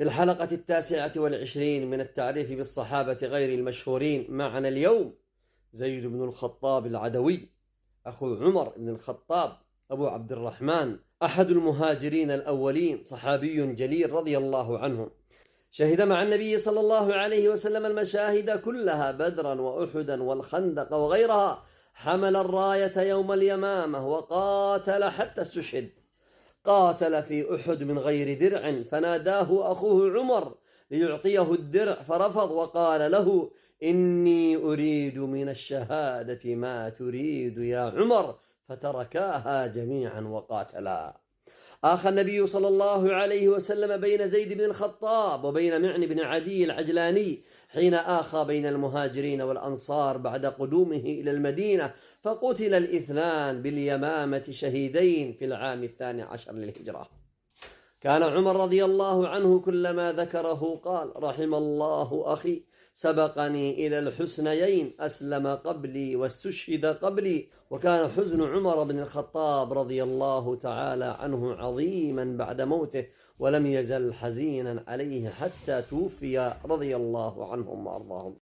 في الحلقة 29 من التعريف بالصحابة غير المشهورين معنا اليوم زيد بن الخطاب العدوي أخو عمر بن الخطاب أبو عبد الرحمن، أحد المهاجرين الأولين، صحابي جليل رضي الله عنه، شهد مع النبي صلى الله عليه وسلم المشاهد كلها، بدرا وأحدا والخندق وغيرها، حمل الراية يوم اليمامة وقاتل حتى استشهد. قاتل في أحد من غير درع، فناداه أخوه عمر ليعطيه الدرع فرفض، وقال له: إني أريد من الشهادة ما تريد يا عمر، فتركاها جميعا وقاتلا. آخى النبي صلى الله عليه وسلم بين زيد بن الخطاب وبين معن بن عدي العجلاني حين آخى بين المهاجرين والأنصار بعد قدومه إلى المدينة، فقتل الاثنان باليمامة شهيدين في العام 12 للهجرة. كان عمر رضي الله عنه كلما ذكره قال: رحم الله أخي سبقني إلى الحسنيين، أسلم قبلي واستشهد قبلي. وكان حزن عمر بن الخطاب رضي الله تعالى عنه عظيما بعد موته، ولم يزل حزينا عليه حتى توفي رضي الله عنهم وأرضاهم.